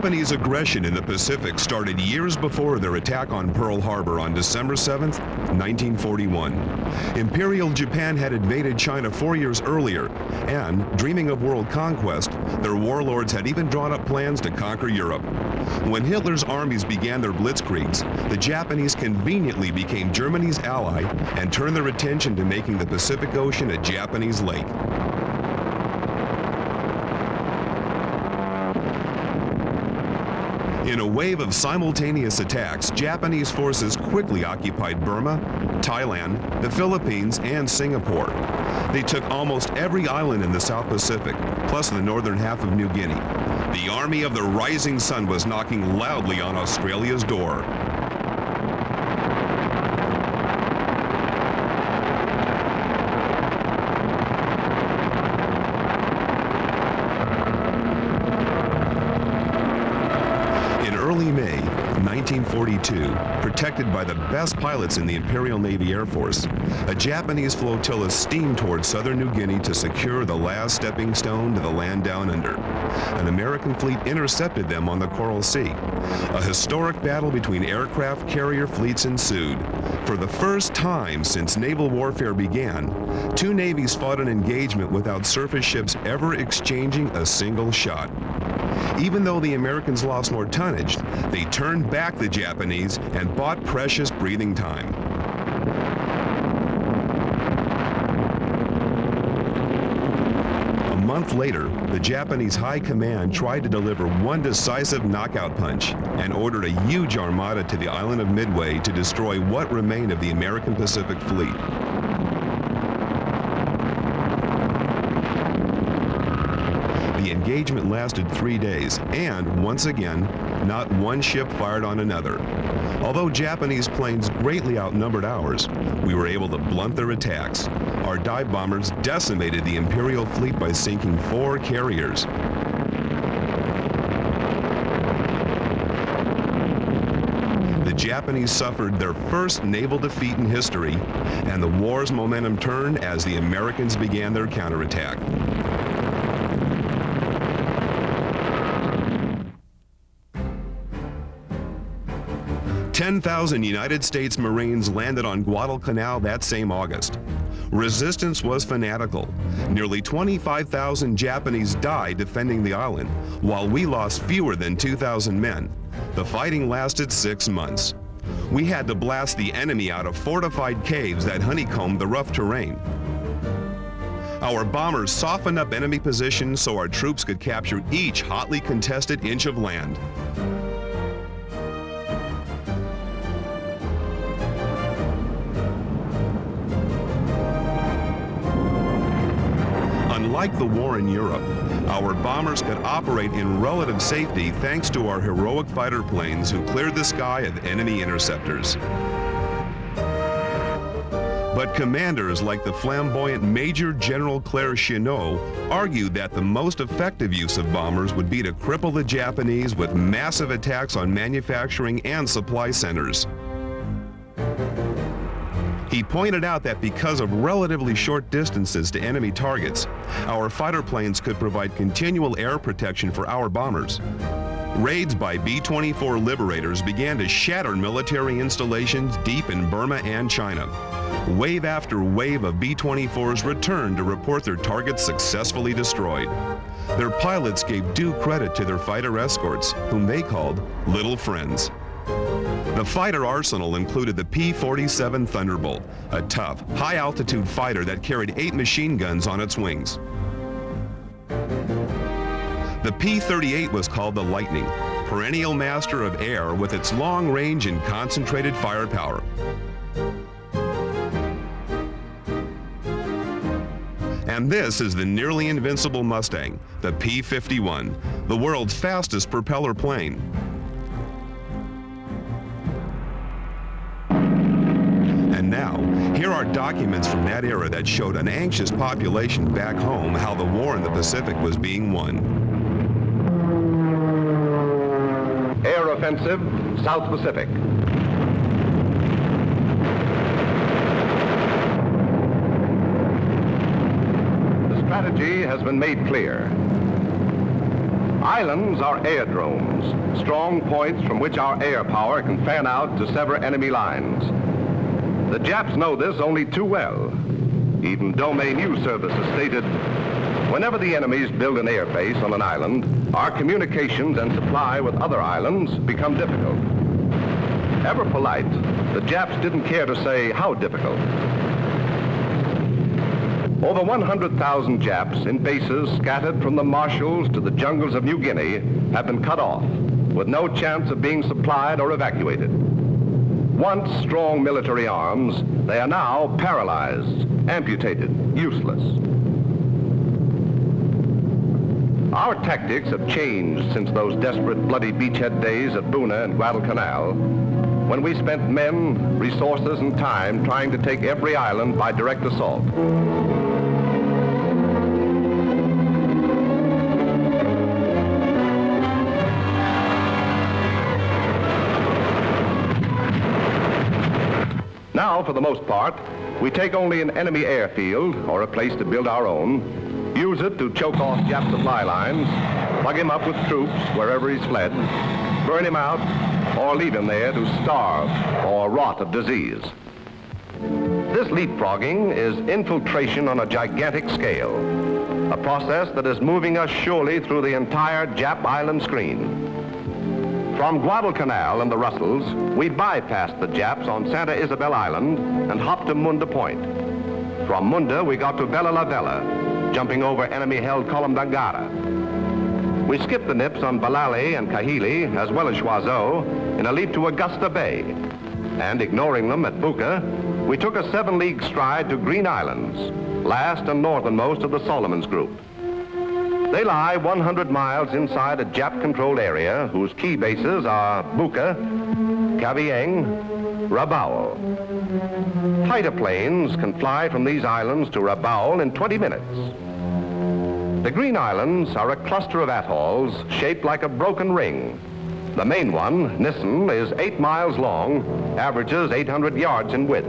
Japanese aggression in the Pacific started years before their attack on Pearl Harbor on December 7, 1941. Imperial Japan had invaded China 4 years earlier, and, dreaming of world conquest, their warlords had even drawn up plans to conquer Europe. When Hitler's armies began their blitzkriegs, the Japanese conveniently became Germany's ally and turned their attention to making the Pacific Ocean a Japanese lake. In a wave of simultaneous attacks, Japanese forces quickly occupied Burma, Thailand, the Philippines, and Singapore. They took almost every island in the South Pacific, plus the northern half of New Guinea. The Army of the Rising Sun was knocking loudly on Australia's door. Early May 1942, protected by the best pilots in the Imperial Navy Air Force, a Japanese flotilla steamed toward southern New Guinea to secure the last stepping stone to the land down under. An American fleet intercepted them on the Coral Sea. A historic battle between aircraft carrier fleets ensued. For the first time since naval warfare began, two navies fought an engagement without surface ships ever exchanging a single shot. Even though the Americans lost more tonnage, they turned back the Japanese and bought precious breathing time. A month later, the Japanese High Command tried to deliver one decisive knockout punch and ordered a huge armada to the island of Midway to destroy what remained of the American Pacific Fleet. The engagement lasted 3 days, and once again, not one ship fired on another. Although Japanese planes greatly outnumbered ours, we were able to blunt their attacks. Our dive bombers decimated the Imperial fleet by sinking 4 carriers. The Japanese suffered their first naval defeat in history, and the war's momentum turned as the Americans began their counterattack. 10,000 United States Marines landed on Guadalcanal that same August. Resistance was fanatical. Nearly 25,000 Japanese died defending the island, while we lost fewer than 2,000 men. The fighting lasted 6 months. We had to blast the enemy out of fortified caves that honeycombed the rough terrain. Our bombers softened up enemy positions so our troops could capture each hotly contested inch of land. Unlike the war in Europe, our bombers could operate in relative safety thanks to our heroic fighter planes who cleared the sky of enemy interceptors. But commanders like the flamboyant Major General Claire Chenot argued that the most effective use of bombers would be to cripple the Japanese with massive attacks on manufacturing and supply centers. He pointed out that because of relatively short distances to enemy targets, our fighter planes could provide continual air protection for our bombers. Raids by B-24 Liberators began to shatter military installations deep in Burma and China. Wave after wave of B-24s returned to report their targets successfully destroyed. Their pilots gave due credit to their fighter escorts, whom they called Little Friends. The fighter arsenal included the P-47 Thunderbolt, a tough, high-altitude fighter that carried 8 machine guns on its wings. The P-38 was called the Lightning, perennial master of air with its long range and concentrated firepower. And this is the nearly invincible Mustang, the P-51, the world's fastest propeller plane. And now, here are documents from that era that showed an anxious population back home how the war in the Pacific was being won. Air offensive, South Pacific. The strategy has been made clear. Islands are airdromes, strong points from which our air power can fan out to sever enemy lines. The Japs know this only too well. Even Domain News Service has stated, whenever the enemies build an air base on an island, our communications and supply with other islands become difficult. Ever polite, the Japs didn't care to say how difficult. Over 100,000 Japs in bases scattered from the marshes to the jungles of New Guinea have been cut off, with no chance of being supplied or evacuated. Once strong military arms, they are now paralyzed, amputated, useless. Our tactics have changed since those desperate, bloody beachhead days at Buna and Guadalcanal, when we spent men, resources, and time trying to take every island by direct assault. Now, for the most part, we take only an enemy airfield or a place to build our own, use it to choke off Jap supply lines, plug him up with troops wherever he's fled, burn him out, or leave him there to starve or rot of disease. This leapfrogging is infiltration on a gigantic scale, a process that is moving us surely through the entire Jap island screen. From Guadalcanal and the Russells, we bypassed the Japs on Santa Isabel Island and hopped to Munda Point. From Munda, we got to Bella La Vela, jumping over enemy-held Colomdangara. We skipped the nips on Balale and Kahili, as well as Choiseau, in a leap to Augusta Bay. And ignoring them at Buka, we took a 7-league stride to Green Islands, last and northernmost of the Solomons Group. They lie 100 miles inside a Jap-controlled area whose key bases are Buka, Cavite, Rabaul. Fighter planes can fly from these islands to Rabaul in 20 minutes. The Green Islands are a cluster of atolls shaped like a broken ring. The main one, Nissen, is 8 miles long, averages 800 yards in width.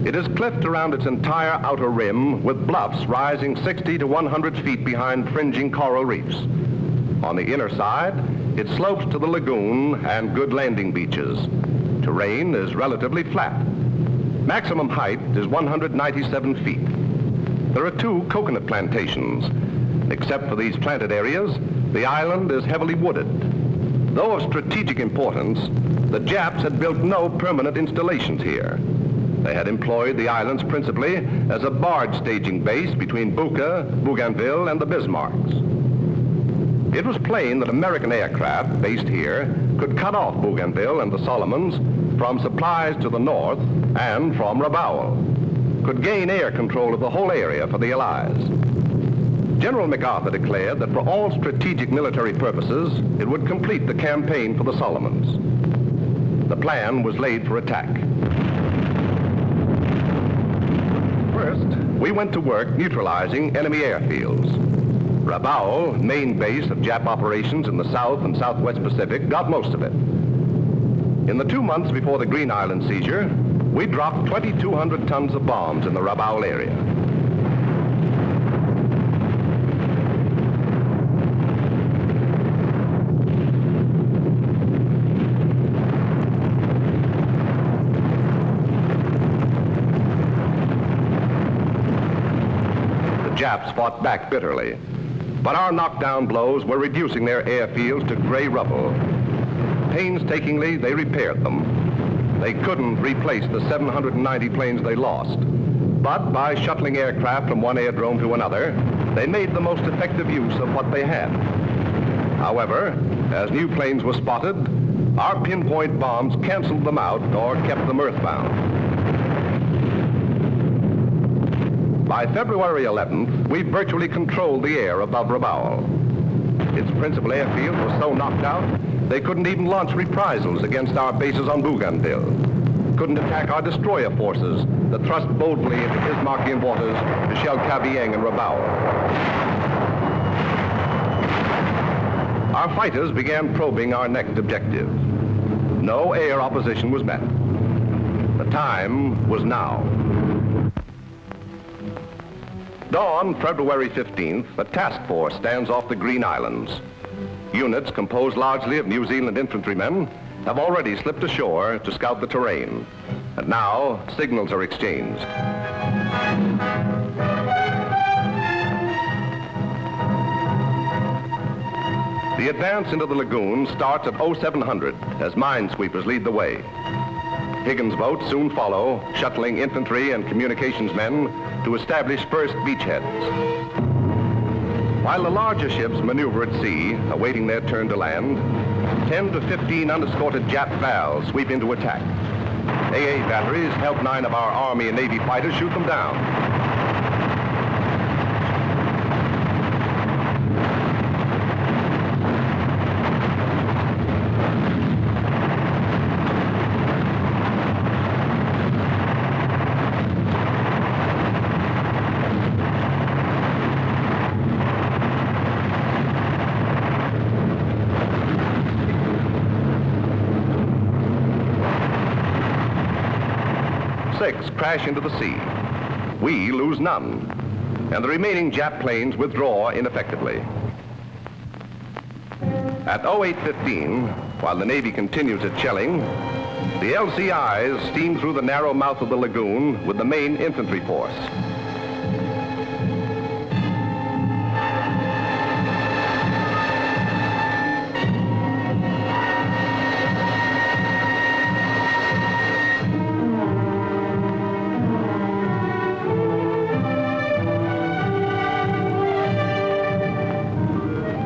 It is cliffed around its entire outer rim with bluffs rising 60 to 100 feet behind fringing coral reefs. On the inner side, it slopes to the lagoon and good landing beaches. Terrain is relatively flat. Maximum height is 197 feet. There are 2 coconut plantations. Except for these planted areas, the island is heavily wooded. Though of strategic importance, the Japs had built no permanent installations here. They had employed the islands principally as a barge staging base between Buka, Bougainville, and the Bismarcks. It was plain that American aircraft based here could cut off Bougainville and the Solomons from supplies to the north and from Rabaul, could gain air control of the whole area for the Allies. General MacArthur declared that for all strategic military purposes, it would complete the campaign for the Solomons. The plan was laid for attack. First, we went to work neutralizing enemy airfields. Rabaul, main base of Jap operations in the South and Southwest Pacific, got most of it. In the 2 months before the Green Island seizure, we dropped 2,200 tons of bombs in the Rabaul area. Japs fought back bitterly, but our knockdown blows were reducing their airfields to gray rubble. Painstakingly, they repaired them. They couldn't replace the 790 planes they lost, but by shuttling aircraft from one airdrome to another, they made the most effective use of what they had. However, as new planes were spotted, our pinpoint bombs canceled them out or kept them earthbound. By February 11th, we virtually controlled the air above Rabaul. Its principal airfield was so knocked out, they couldn't even launch reprisals against our bases on Bougainville. Couldn't attack our destroyer forces that thrust boldly into Bismarckian waters to shell Cavite and Rabaul. Our fighters began probing our next objective. No air opposition was met. The time was now. dawn, February 15th, a task force stands off the Green Islands. Units composed largely of New Zealand infantrymen have already slipped ashore to scout the terrain. And now, signals are exchanged. The advance into the lagoon starts at 0700 as minesweepers lead the way. Higgins' boats soon follow, shuttling infantry and communications men to establish first beachheads. While the larger ships maneuver at sea, awaiting their turn to land, 10 to 15 unescorted Jap VALs sweep into attack. AA batteries help 9 of our Army and Navy fighters shoot them down. Six crash into the sea. We lose none, and the remaining Jap planes withdraw ineffectively. At 0815, while the Navy continues its shelling, the LCIs steam through the narrow mouth of the lagoon with the main infantry force.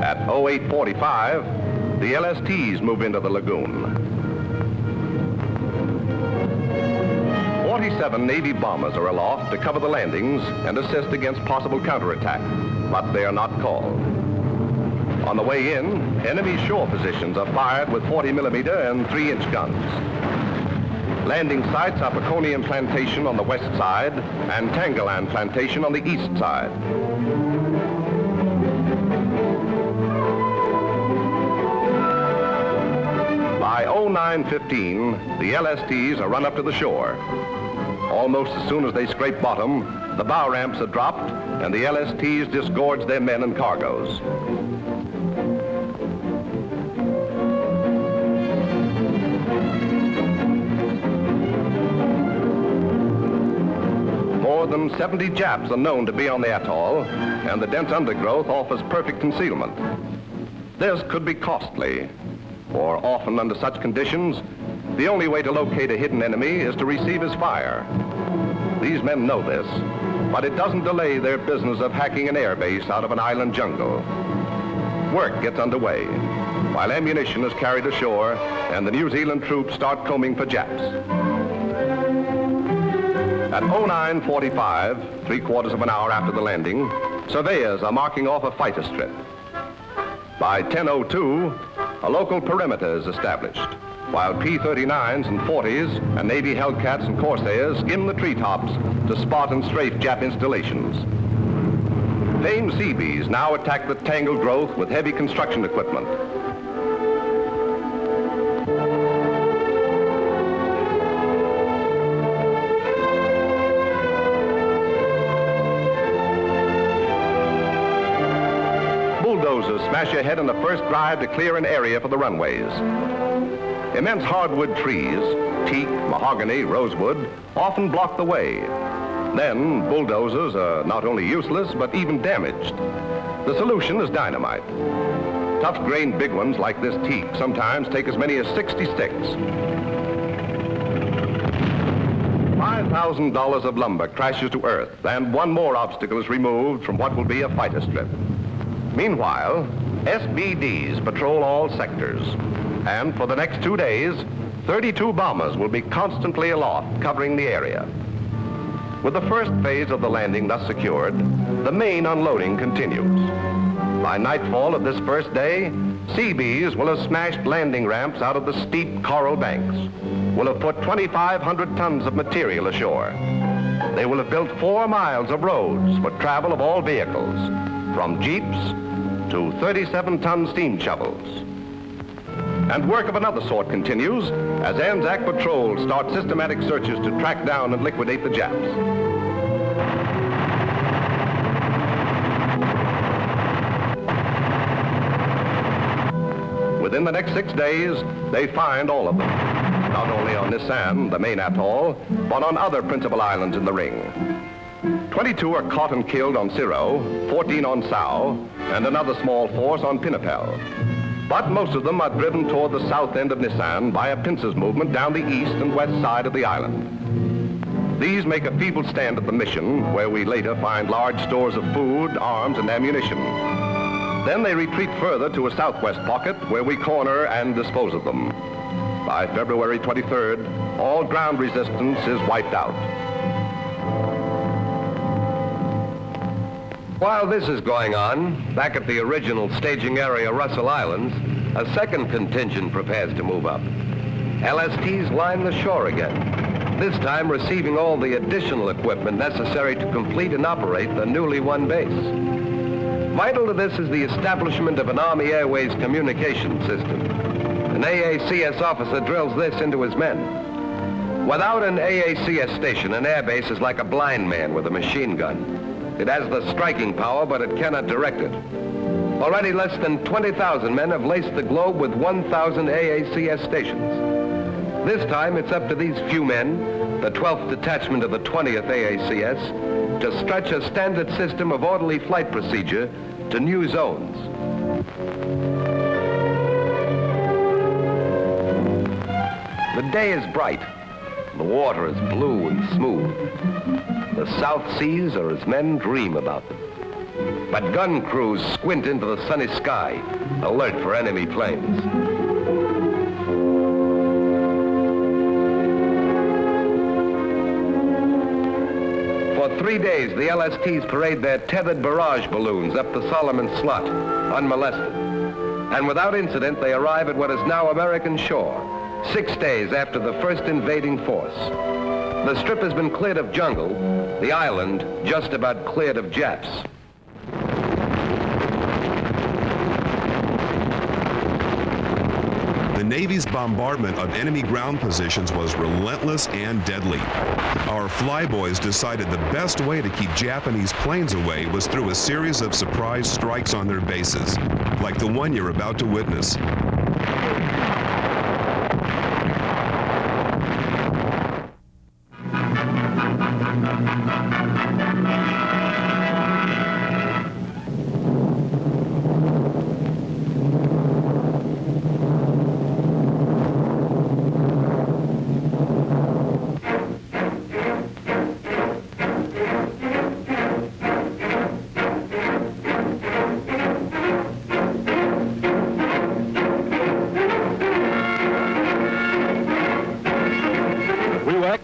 At 0845, the LSTs move into the lagoon. 47 Navy bombers are aloft to cover the landings and assist against possible counterattack, but they are not called. On the way in, enemy shore positions are fired with 40mm and 3-inch guns. Landing sites are Peconium Plantation on the west side and Tangalan Plantation on the east side. By 0915, the LSTs are run up to the shore. Almost as soon as they scrape bottom, the bow ramps are dropped and the LSTs disgorge their men and cargoes. More than 70 Japs are known to be on the atoll, and the dense undergrowth offers perfect concealment. This could be costly, for often under such conditions, the only way to locate a hidden enemy is to receive his fire. These men know this, but it doesn't delay their business of hacking an airbase out of an island jungle. Work gets underway, while ammunition is carried ashore and the New Zealand troops start combing for Japs. At 0945, 3/4 of an hour after the landing, surveyors are marking off a fighter strip. By 10:02, a local perimeter is established, while P-39s and 40s and Navy Hellcats and Corsairs skim the treetops to spot and strafe Jap installations. Famed Seabees now attack the tangled growth with heavy construction equipment. Bulldozers smash ahead in the first drive to clear an area for the runways. Immense hardwood trees, teak, mahogany, rosewood, often block the way. Then bulldozers are not only useless, but even damaged. The solution is dynamite. Tough-grained big ones like this teak sometimes take as many as 60 sticks. $5,000 of lumber crashes to earth, and one more obstacle is removed from what will be a fighter strip. Meanwhile, SBDs patrol all sectors, and for the next 2 days, 32 bombers will be constantly aloft, covering the area. With the first phase of the landing thus secured, the main unloading continues. By nightfall of this first day, Seabees will have smashed landing ramps out of the steep coral banks, will have put 2,500 tons of material ashore. They will have built 4 miles of roads for travel of all vehicles, from jeeps to 37-ton steam shovels. And work of another sort continues as Anzac patrols start systematic searches to track down and liquidate the Japs. Within the next 6 days, they find all of them, not only on Nisan, the main atoll, but on other principal islands in the ring. 22 are caught and killed on Siro, 14 on Sao, and another small force on Pinapel. But most of them are driven toward the south end of Nisan by a pincers movement down the east and west side of the island. These make a feeble stand at the mission, where we later find large stores of food, arms, and ammunition. Then they retreat further to a southwest pocket, where we corner and dispose of them. By February 23rd, all ground resistance is wiped out. While this is going on, back at the original staging area, Russell Islands, a second contingent prepares to move up. LSTs line the shore again, this time receiving all the additional equipment necessary to complete and operate the newly won base. Vital to this is the establishment of an Army Airways communication system. An AACS officer drills this into his men. Without an AACS station, an airbase is like a blind man with a machine gun. It has the striking power, but it cannot direct it. Already less than 20,000 men have laced the globe with 1,000 AACS stations. This time, it's up to these few men, the 12th detachment of the 20th AACS, to stretch a standard system of orderly flight procedure to new zones. The day is bright. The water is blue and smooth. The South Seas are as men dream about them. But gun crews squint into the sunny sky, alert for enemy planes. For 3 days, the LSTs parade their tethered barrage balloons up the Solomon Slot, unmolested. And without incident, they arrive at what is now American shore, 6 days after the first invading force. The strip has been cleared of jungle, the island just about cleared of Japs. The Navy's bombardment of enemy ground positions was relentless and deadly. Our flyboys decided the best way to keep Japanese planes away was through a series of surprise strikes on their bases, like the one you're about to witness.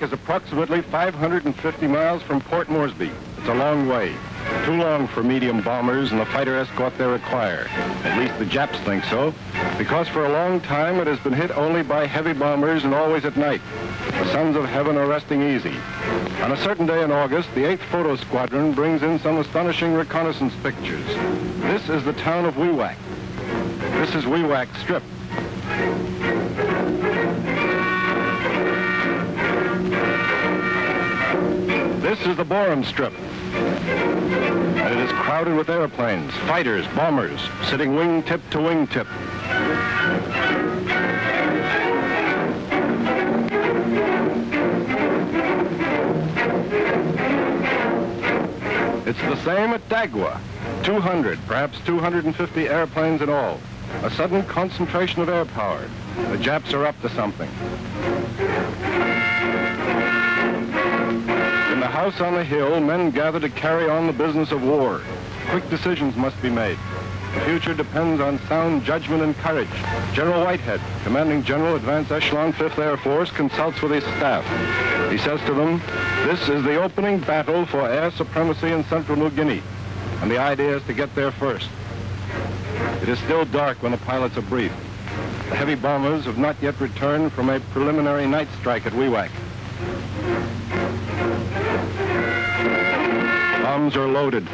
Is approximately 550 miles from Port Moresby. It's a long way. Too long for medium bombers and the fighter escort they require. At least the Japs think so, because for a long time it has been hit only by heavy bombers and always at night. The sons of heaven are resting easy. On a certain day in August, the 8th Photo Squadron brings in some astonishing reconnaissance pictures. This is the town of Wewak. This is Wewak Strip. This is the Borum Strip, and it is crowded with airplanes, fighters, bombers, sitting wingtip to wingtip. It's the same at Dagua, 200, perhaps 250 airplanes in all. A sudden concentration of air power. The Japs are up to something. In the house on the hill, men gather to carry on the business of war. Quick decisions must be made. The future depends on sound judgment and courage. General Whitehead, commanding General Advance Echelon 5th Air Force, consults with his staff. He says to them, this is the opening battle for air supremacy in central New Guinea, and the idea is to get there first. It is still dark when the pilots are briefed. The heavy bombers have not yet returned from a preliminary night strike at Wewak. Bombs are loaded.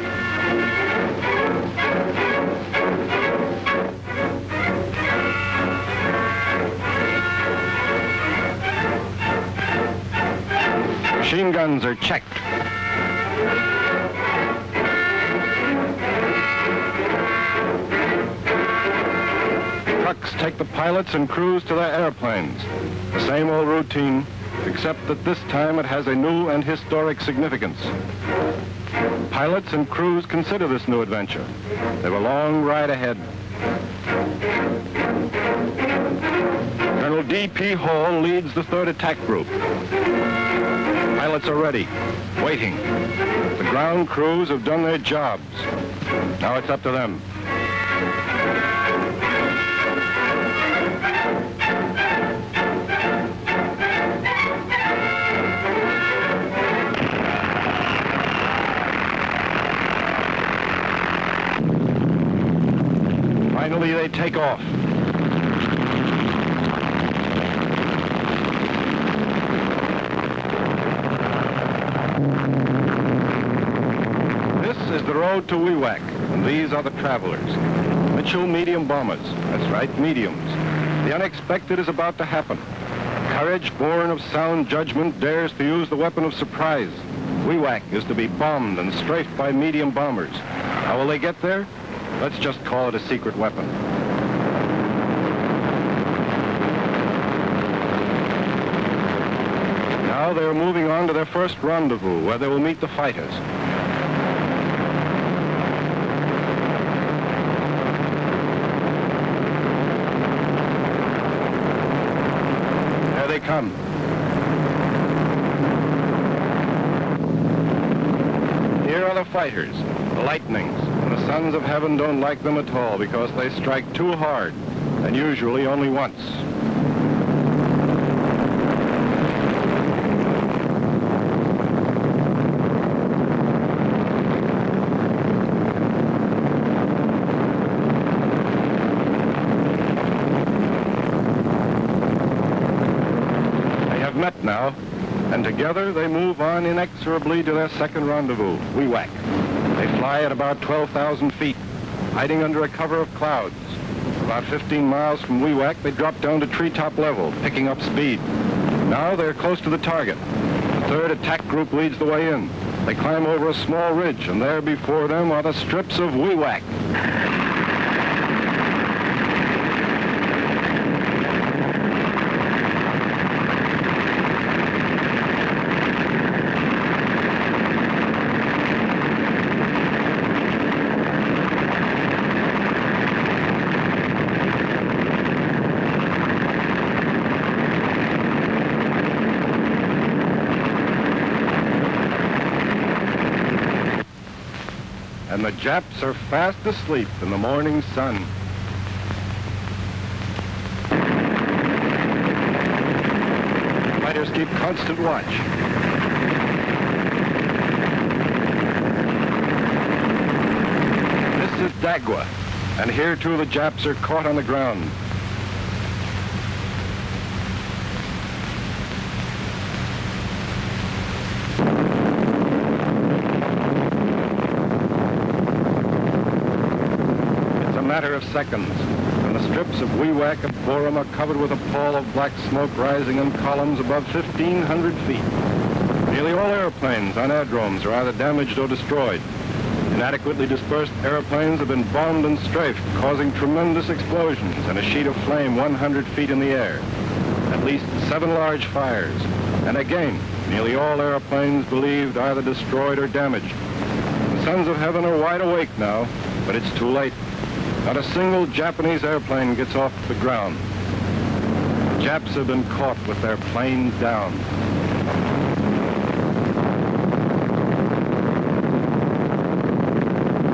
Machine guns are checked. Trucks take the pilots and crews to their airplanes. The same old routine, except that this time it has a new and historic significance. Pilots and crews consider this new adventure. They have a long ride ahead. Colonel D.P. Hall leads the 3rd Attack Group. Pilots are ready, waiting. The ground crews have done their jobs. Now it's up to them. Finally, they take off. This is the road to Wewak, and these are the travelers. Mitchell medium bombers. That's right, mediums. The unexpected is about to happen. Courage born of sound judgment dares to use the weapon of surprise. Wewak is to be bombed and strafed by medium bombers. How will they get there? Let's just call it a secret weapon. Now they're moving on to their first rendezvous, where they will meet the fighters. There they come. Here are the fighters, the lightnings. The sons of heaven don't like them at all because they strike too hard, and usually only once. They have met now, and together they move on inexorably to their second rendezvous, Wewak. They fly at about 12,000 feet, hiding under a cover of clouds. About 15 miles from Wewak, they drop down to treetop level, picking up speed. Now they're close to the target. The 3rd Attack Group leads the way in. They climb over a small ridge, and there before them are the strips of Wewak. And the Japs are fast asleep in the morning sun. Fighters keep constant watch. This is Dagwa, and here too the Japs are caught on the ground. Matter of seconds, and the strips of Wewak and Borum are covered with a pall of black smoke rising in columns above 1,500 feet. Nearly all airplanes on aerodromes are either damaged or destroyed. Inadequately dispersed airplanes have been bombed and strafed, causing tremendous explosions and a sheet of flame 100 feet in the air. At least 7 large fires. And again, nearly all airplanes believed either destroyed or damaged. The sons of heaven are wide awake now, but it's too late. Not a single Japanese airplane gets off the ground. The Japs have been caught with their planes down.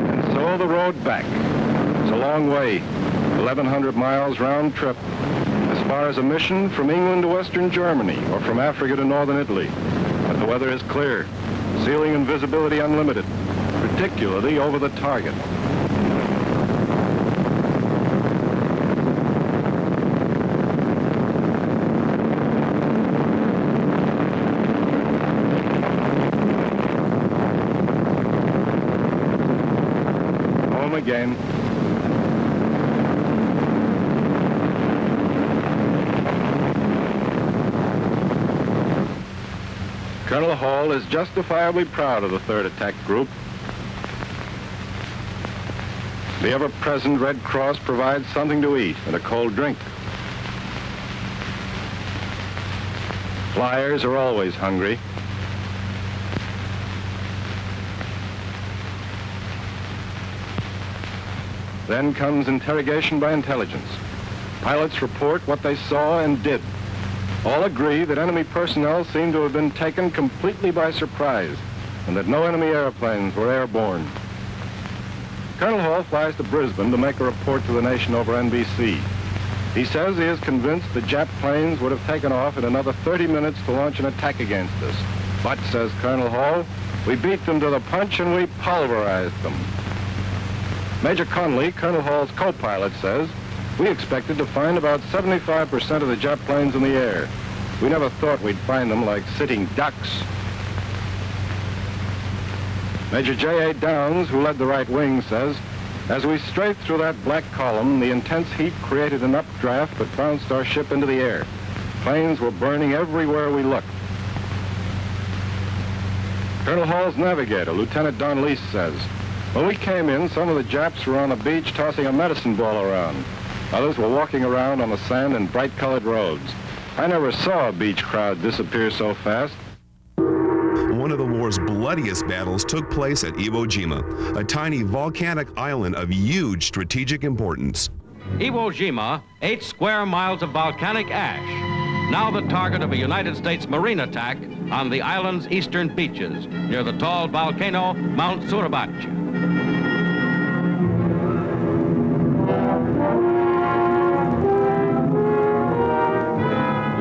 And so the road back. It's a long way, 1,100 miles round trip, as far as a mission from England to Western Germany or from Africa to Northern Italy. But the weather is clear, ceiling and visibility unlimited, particularly over the target. Again. Colonel Hall is justifiably proud of the 3rd Attack Group. The ever-present Red Cross provides something to eat and a cold drink. Flyers are always hungry. Then comes interrogation by intelligence. Pilots report what they saw and did. All agree that enemy personnel seem to have been taken completely by surprise and that no enemy airplanes were airborne. Colonel Hall flies to Brisbane to make a report to the nation over NBC. He says he is convinced the Jap planes would have taken off in another 30 minutes to launch an attack against us. But, says Colonel Hall, we beat them to the punch and we pulverized them. Major Conley, Colonel Hall's co-pilot, says, we expected to find about 75% of the Jap planes in the air. We never thought we'd find them like sitting ducks. Major J.A. Downs, who led the right wing, says, as we strafed through that black column, the intense heat created an updraft that bounced our ship into the air. Planes were burning everywhere we looked. Colonel Hall's navigator, Lieutenant Don Lease, says, when we came in, some of the Japs were on the beach tossing a medicine ball around. Others were walking around on the sand in bright-colored robes. I never saw a beach crowd disappear so fast. One of the war's bloodiest battles took place at Iwo Jima, a tiny volcanic island of huge strategic importance. Iwo Jima, 8 square miles of volcanic ash, now the target of a United States Marine attack on the island's eastern beaches, near the tall volcano Mount Suribachi.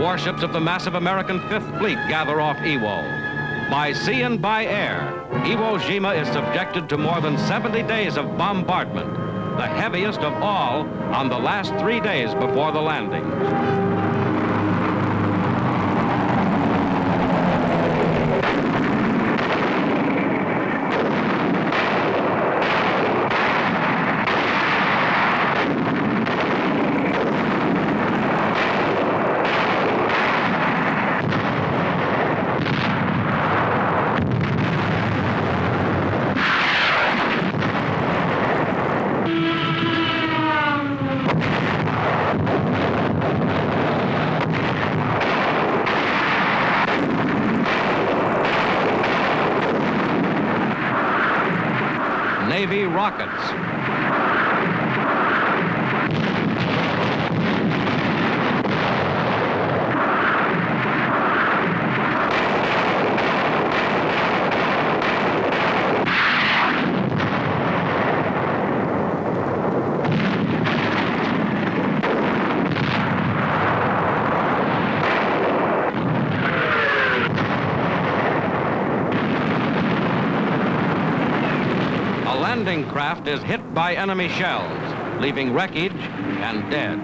Warships of the massive American Fifth Fleet gather off Iwo. By sea and by air, Iwo Jima is subjected to more than 70 days of bombardment, the heaviest of all on the last 3 days before the landing. Navy rockets. Landing craft is hit by enemy shells, leaving wreckage and dead.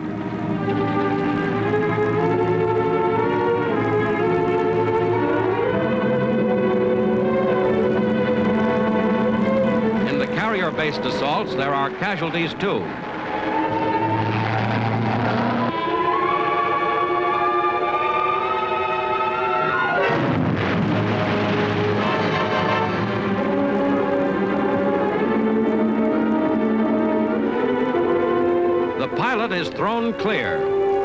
In the carrier-based assaults, there are casualties too. The pilot is thrown clear.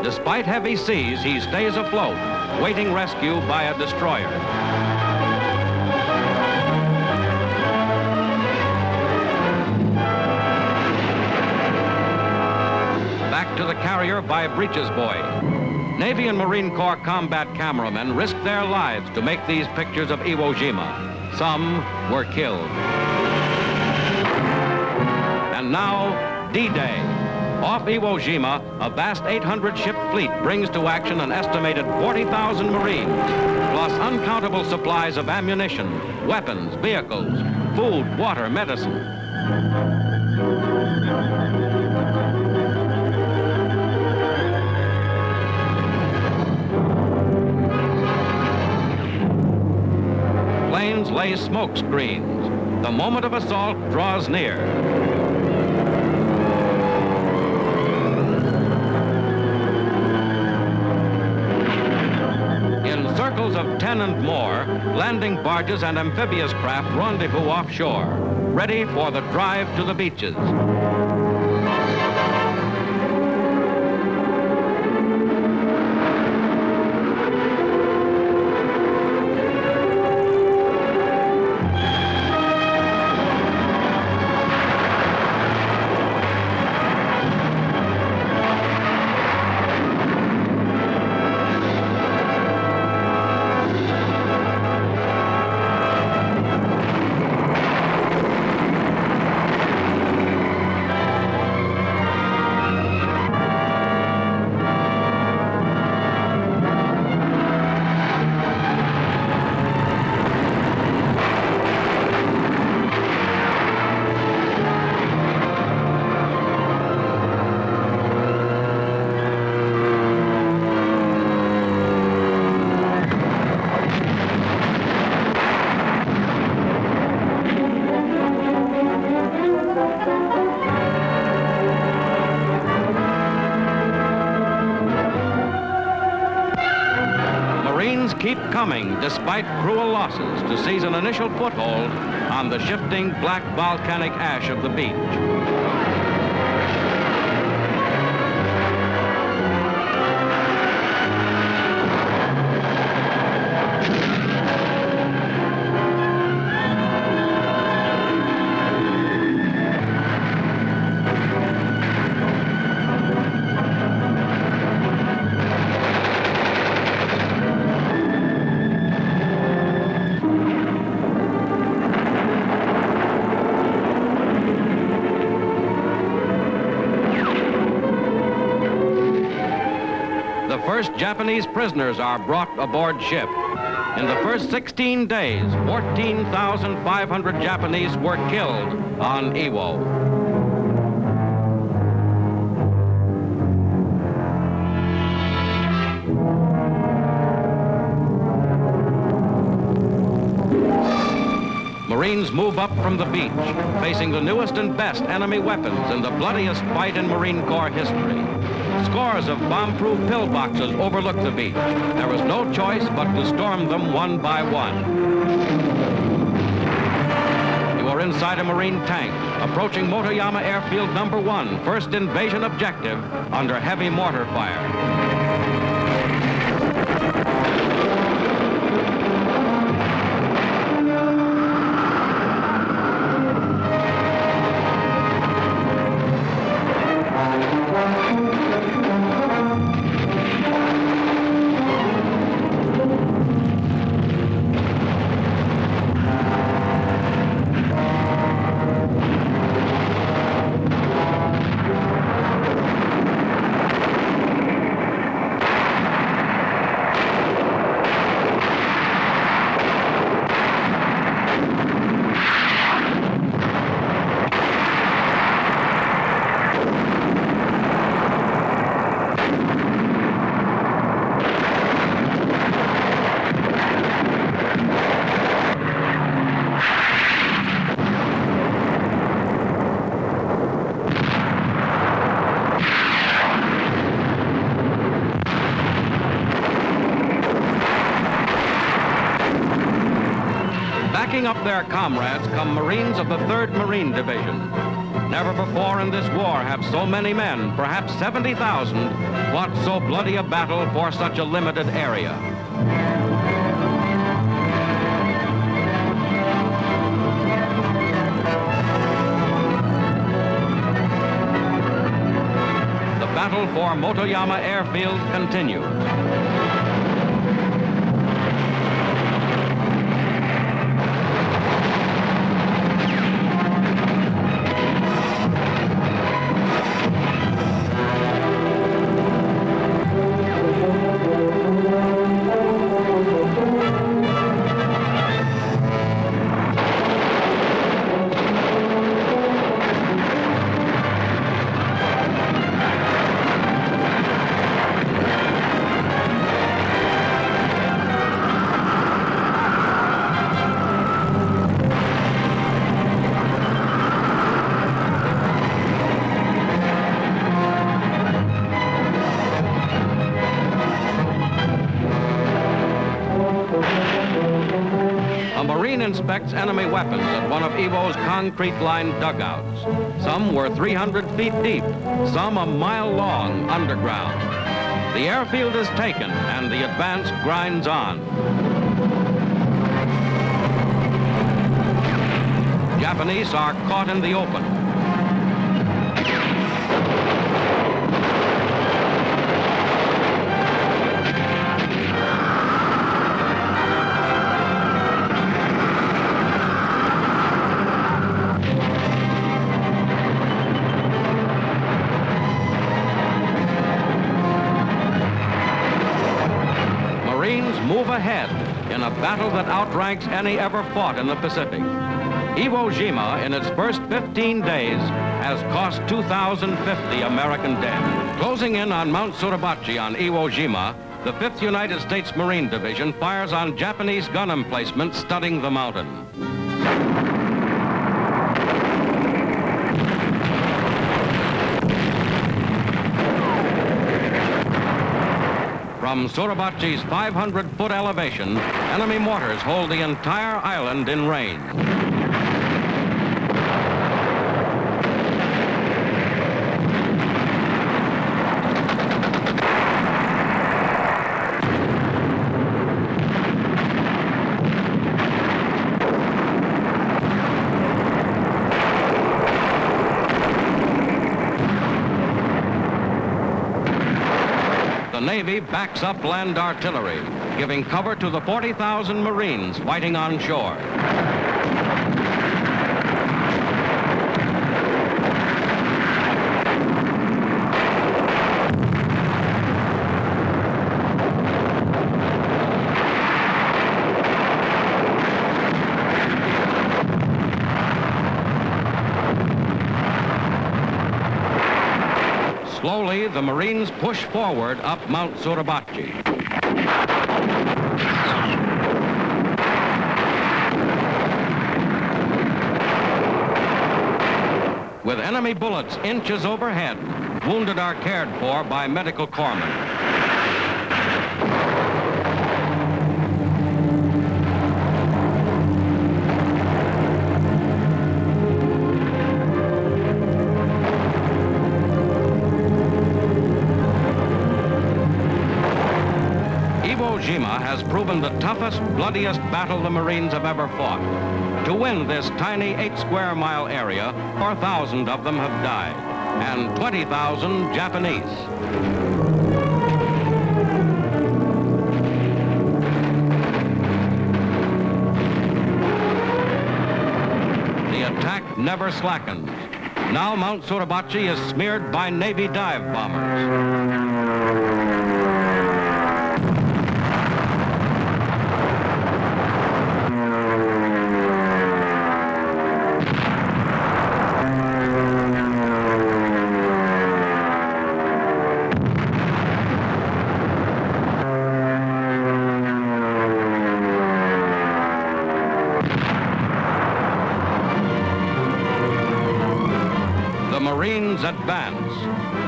Despite heavy seas, he stays afloat, waiting rescue by a destroyer. Back to the carrier by Breeches Buoy. Navy and Marine Corps combat cameramen risked their lives to make these pictures of Iwo Jima. Some were killed. And now, D-Day. Off Iwo Jima, a vast 800-ship fleet brings to action an estimated 40,000 Marines, plus uncountable supplies of ammunition, weapons, vehicles, food, water, medicine. Planes lay smoke screens. The moment of assault draws near. Circles of 10 and more, landing barges and amphibious craft rendezvous offshore, ready for the drive to the beaches. keep coming despite cruel losses to seize an initial foothold on the shifting black volcanic ash of the beach. The first Japanese prisoners are brought aboard ship. In the first 16 days, 14,500 Japanese were killed on Iwo. Marines move up from the beach, facing the newest and best enemy weapons in the bloodiest fight in Marine Corps history. Scores of bomb-proof pillboxes overlook the beach. There was no choice but to storm them one by one. You are inside a Marine tank, approaching Motoyama Airfield number 1, first invasion objective, under heavy mortar fire. Backing up their comrades come Marines of the 3rd Marine Division. Never before in this war have so many men, perhaps 70,000, fought so bloody a battle for such a limited area. The battle for Motoyama Airfield continues. Inspects enemy weapons at one of Iwo's concrete-lined dugouts. Some were 300 feet deep, some a mile long underground. The airfield is taken and the advance grinds on. Japanese are caught in the open. Move ahead in a battle that outranks any ever fought in the Pacific. Iwo Jima, in its first 15 days, has cost 2,050 American dead. Closing in on Mount Suribachi on Iwo Jima, the 5th United States Marine Division fires on Japanese gun emplacements studding the mountain. From From Suribachi's 500-foot elevation, enemy mortars hold the entire island in range. The Navy backs up land artillery, giving cover to the 40,000 Marines fighting on shore. Slowly, the Marines push forward up Mount Suribachi. With enemy bullets inches overhead, wounded are cared for by medical corpsmen. Iwo Jima has proven the toughest, bloodiest battle the Marines have ever fought. To win this tiny 8-square-mile area, 4,000 of them have died, and 20,000 Japanese. The attack never slackens. Now Mount Suribachi is smeared by Navy dive bombers. The Marines advance.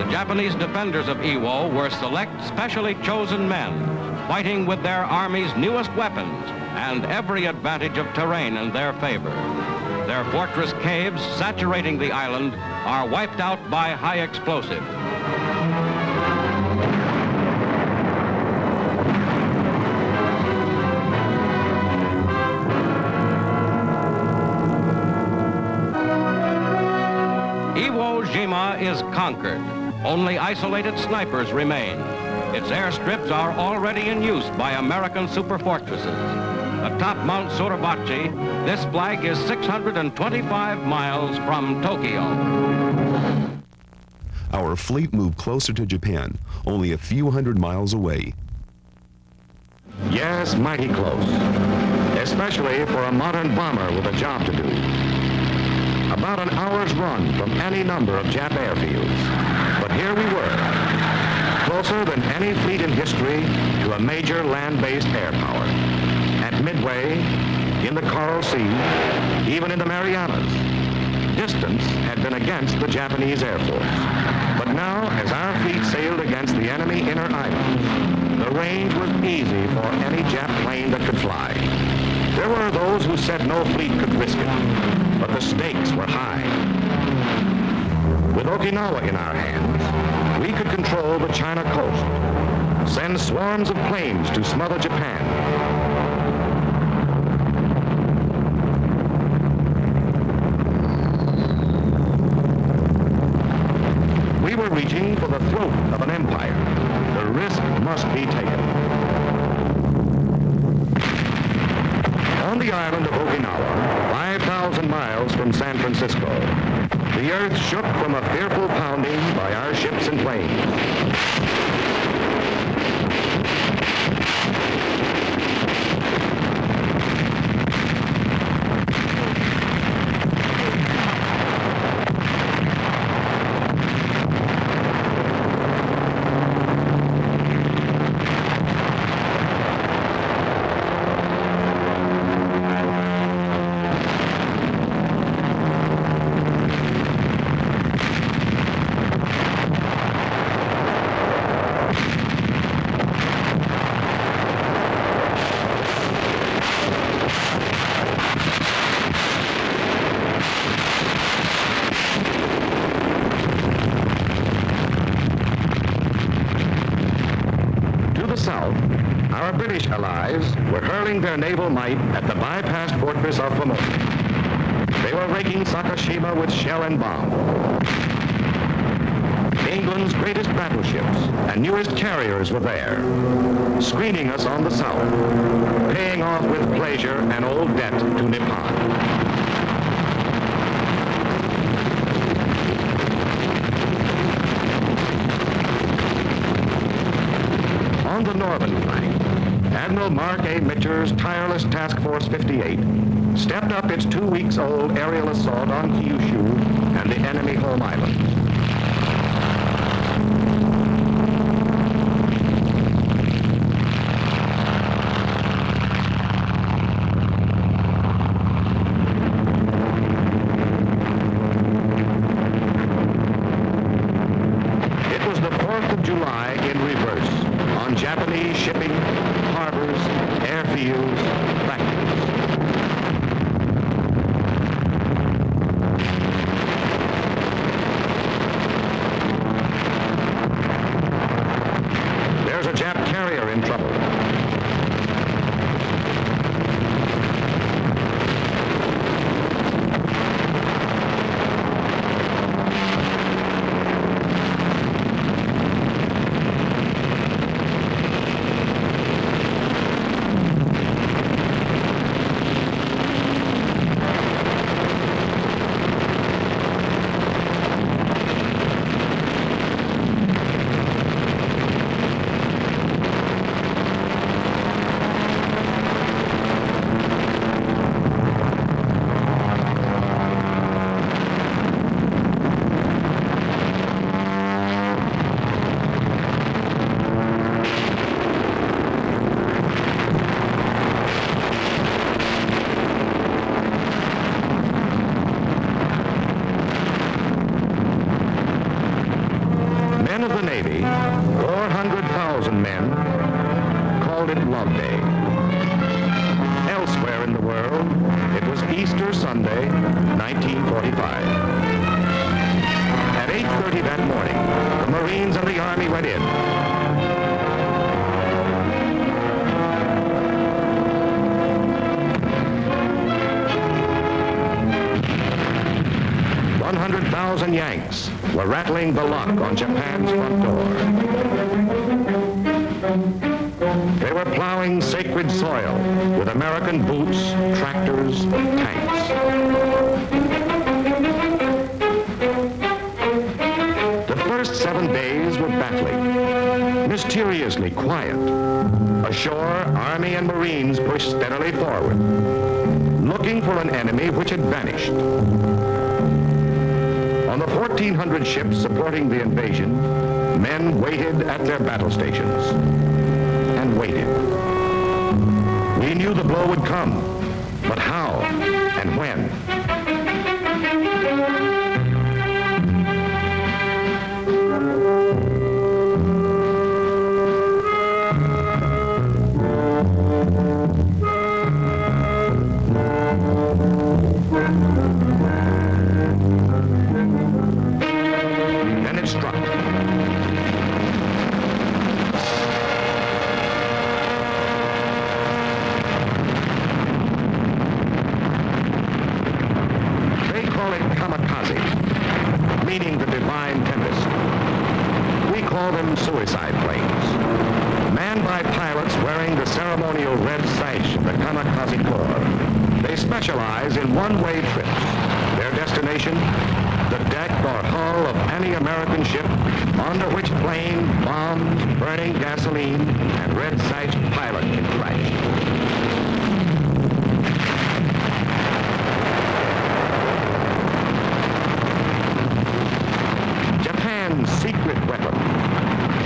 The Japanese defenders of Iwo were select, specially chosen men, fighting with their army's newest weapons and every advantage of terrain in their favor. Their fortress caves, saturating the island, are wiped out by high explosive. Iwo Jima is conquered. Only isolated snipers remain. Its airstrips are already in use by American superfortresses. Atop Mount Suribachi, this flag is 625 miles from Tokyo. Our fleet moved closer to Japan, only a few hundred miles away. Yes, mighty close, especially for a modern bomber with a job to do. About an hour's run from any number of Jap airfields. But here we were, closer than any fleet in history to a major land-based air power. At Midway, in the Coral Sea, even in the Marianas, distance had been against the Japanese Air Force. But now, as our fleet sailed against the enemy inner islands, the range was easy for any Jap plane that could fly. There were those who said no fleet could risk it, but the stakes were high. With Okinawa in our hands, we could control the China coast, send swarms of planes to smother Japan. We were reaching for the throat of an empire. The risk must be taken. On the island of Okinawa, 5,000 miles from San Francisco, the earth shook from a fearful pounding by our ships and planes. Allies were hurling their naval might at the bypassed fortress of Formosa. They were raking Sakashima with shell and bomb. England's greatest battleships and newest carriers were there, screening us on the south, paying off with pleasure an old debt to Nippon. On the northern flank, Admiral Mark A. Mitcher's tireless Task Force 58 stepped up its 2 weeks old aerial assault on Kyushu and the enemy home islands. It was the 4th of July in reverse on Japanese shipping, harbors, airfields, factories. There's a Jap carrier in trouble. Men of the Navy, 400,000 men, called it Love Day. Elsewhere in the world, it was Easter Sunday, 1945. At 8:30 that morning, the Marines and the Army went in. $100,000 Yanks were rattling the lock on Japan's front door. They were plowing sacred soil with American boots, tractors, tanks. The first 7 days were battling, mysteriously quiet. Ashore, Army and Marines pushed steadily forward, looking for an enemy which had vanished. On the 1,400 ships supporting the invasion, men waited at their battle stations and waited. We knew the blow would come, but how and when? Struck. They call it kamikaze, meaning the divine tempest. We call them suicide planes, manned by pilots wearing the ceremonial red sash of the kamikaze corps. They specialize in one-way trips. Their destination, the deck or hull of any American ship onto which plane, bombs, burning gasoline, and red-sashed pilot can crash. Japan's secret weapon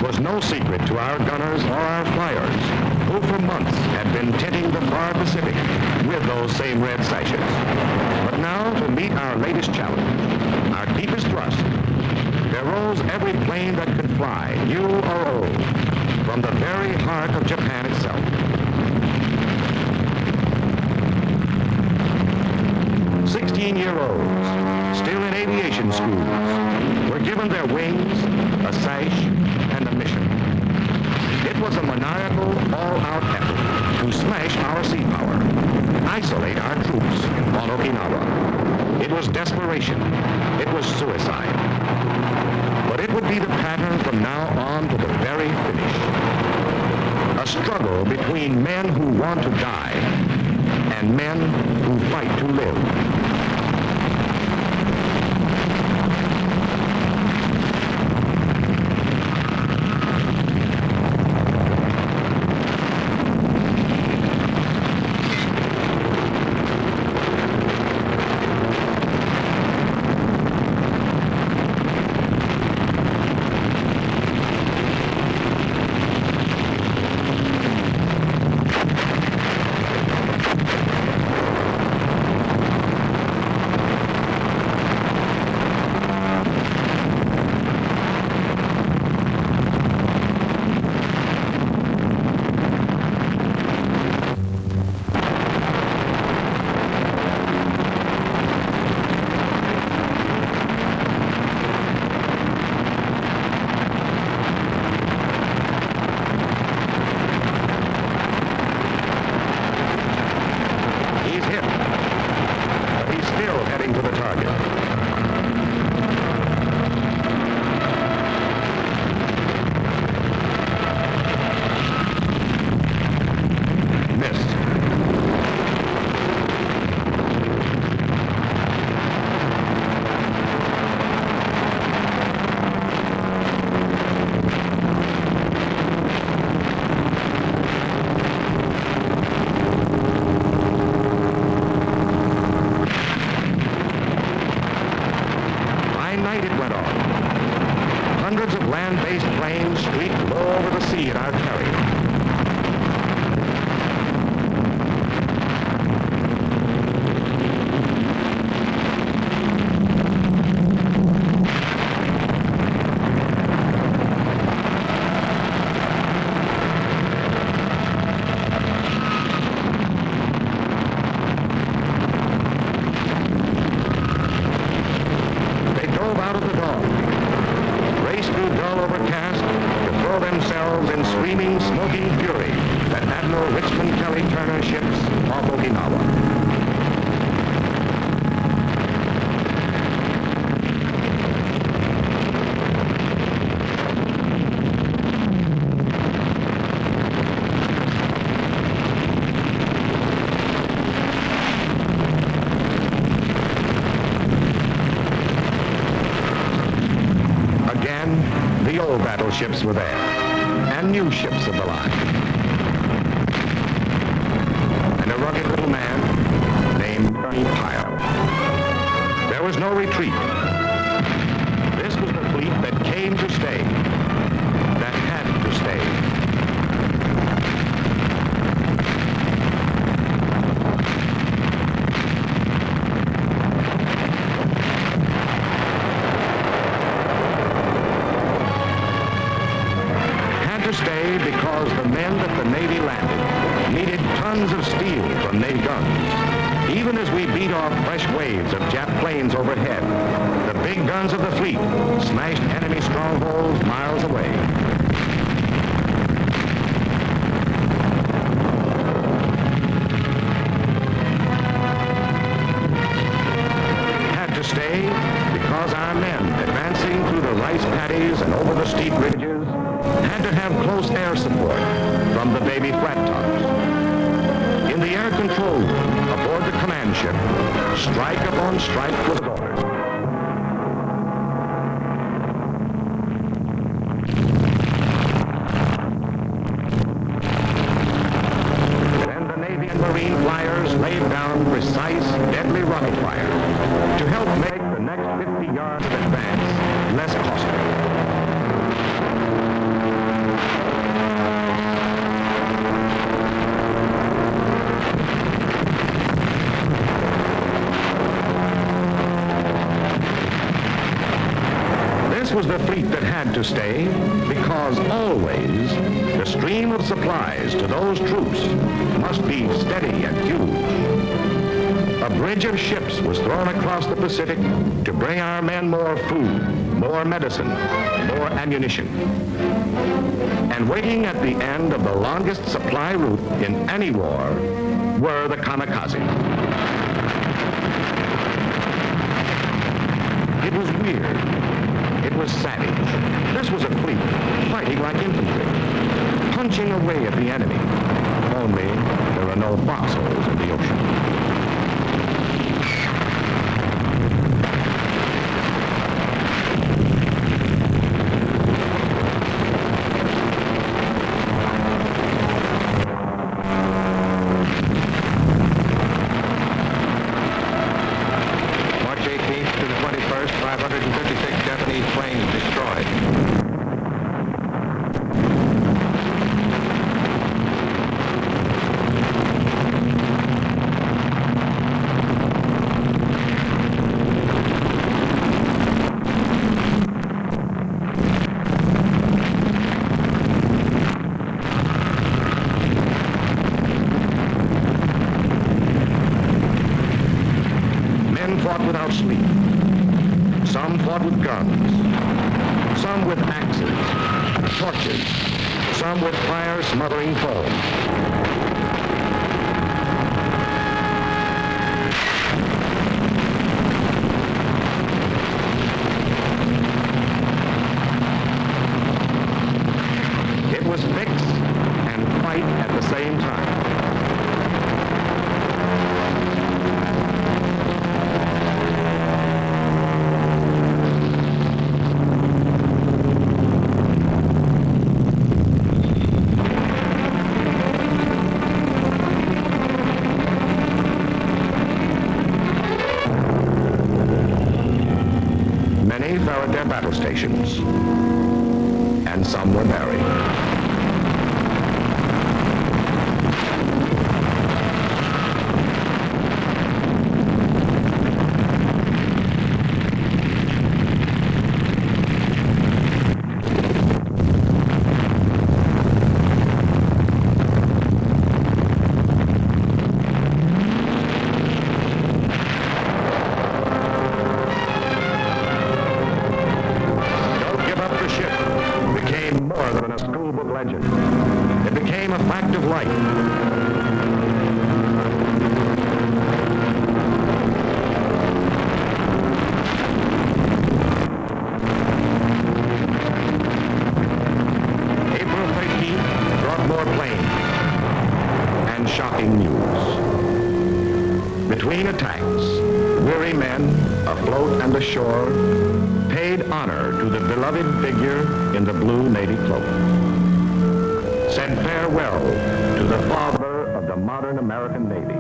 was no secret to our gunners or our flyers, who for months had been tinting the far Pacific with those same red sashes. But now, to meet our latest challenge, our deepest thrust, there rose every plane that could fly, new or old, from the very heart of Japan itself. 16-year-olds, still in aviation schools, were given their wings, a sash, and a mission. It was a maniacal, all-out effort to to die, and men who fight to live. Hundreds of land-based planes streaked low over the sea at our carrier. The old battleships were there, and new ships of the line. And a rugged little man named Ernie Pyle. There was no retreat. This was the fleet that came to stay, that had to stay. Stay because the men that the Navy landed needed tons of steel from Navy guns. Even as we beat off fresh waves of Jap planes overhead, the big guns of the fleet smashed enemy strongholds miles away. Had to stay because our men advancing through the rice paddies and over the steep ridges had to have close air support from the baby flat tops. In the air control room aboard the command ship, strike upon strike was ordered. Then the Navy and Marine flyers laid down precise, deadly rocket fire to help make the next 50 yards of advance less costly. This was the fleet that had to stay because always the stream of supplies to those troops must be steady and huge. A bridge of ships was thrown across the Pacific to bring our men more food, more medicine, more ammunition. And waiting at the end of the longest supply route in any war were the kamikaze. It was weird. It was savage. This was a fleet fighting like infantry, punching away at the enemy. Only there are no foxholes in the ocean. March 18th to the 21st, 556 Japanese planes destroyed. Men fought without sleep. Some fought with guns. Some with axes, torches. Some with fire-smothering foam. It was fix and fight at the same time. Many fell at their battle stations, and some were buried. Don't give up the ship became more than a schoolbook legend. It became a fact of life. April 13th brought more planes and shocking news. Between attacks, weary men, afloat and ashore, paid honor to the beloved figure in the blue Navy cloak. Said farewell to the father of the modern American Navy.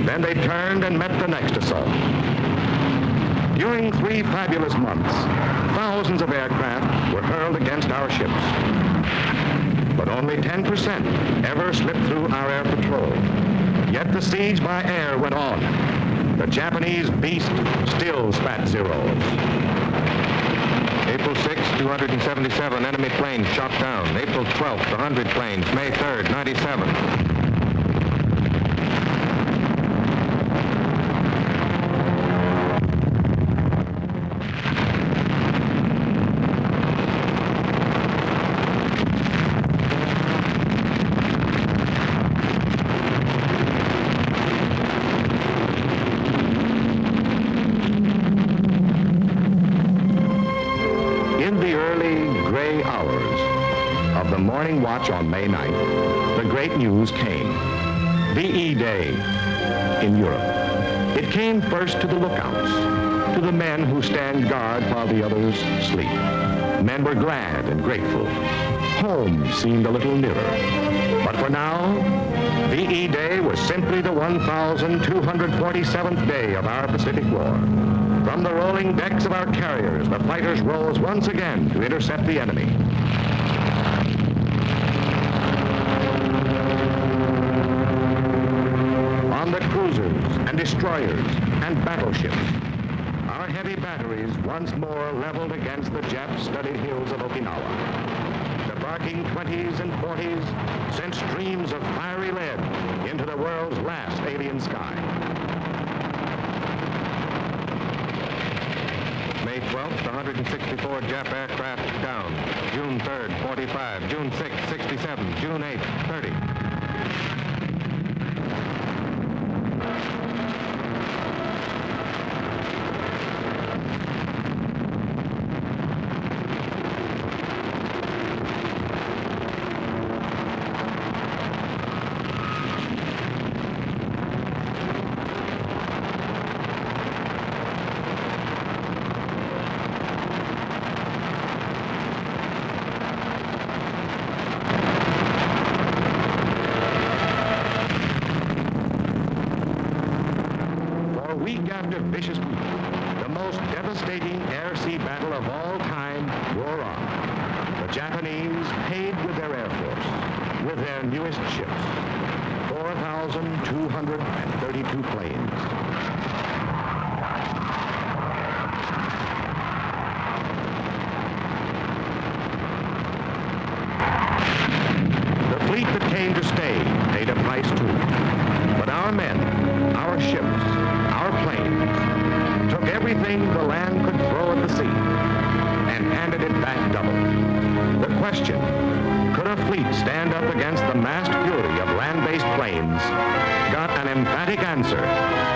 Then they turned and met the next assault. During 3 fabulous months, thousands of aircraft were hurled against our ships. But only 10% ever slipped through our air patrol. Yet the siege by air went on. The Japanese beast still spat zeros. April 6th, 277 enemy planes shot down. April 12th, 100 planes. May 3rd, 97. In the early gray hours of the morning watch on May 9th, the great news came. VE Day in Europe. It came first to the lookouts, to the men who stand guard while the others sleep. Men were glad and grateful. Home seemed a little nearer. But for now, VE Day was simply the 1,247th day of our Pacific War. From the rolling decks of our carriers, the fighters rose once again to intercept the enemy. On the cruisers and destroyers and battleships, our heavy batteries once more leveled against the Jap-studded hills of Okinawa. The barking 20s and 40s sent streams of fiery lead into the world's last alien sky. May 12th, 164 Jap aircraft down. June 3rd, 45. June 6th, 67. June 8th, 30. 1,232 planes. The fleet that came to stay paid a price too. But our men, our ships, our planes took everything the land could throw at the sea and handed it back double. The question, could a fleet stand up against the massed fury of land-based planes, got an emphatic answer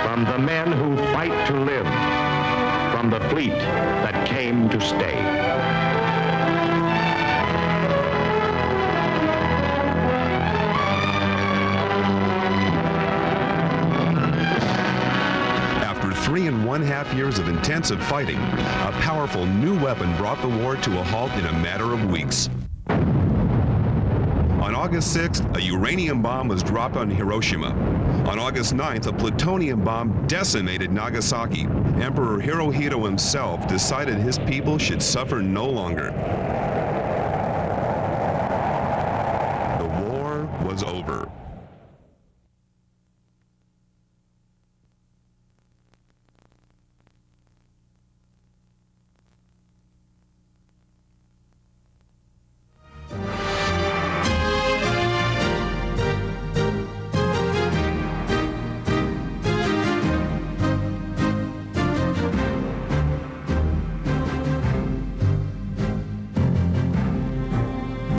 from the men who fight to live, from the fleet that came to stay. After 3.5 years of intensive fighting, a powerful new weapon brought the war to a halt in a matter of weeks. On August 6th, a uranium bomb was dropped on Hiroshima. On August 9th, a plutonium bomb decimated Nagasaki. Emperor Hirohito himself decided his people should suffer no longer. The war was over.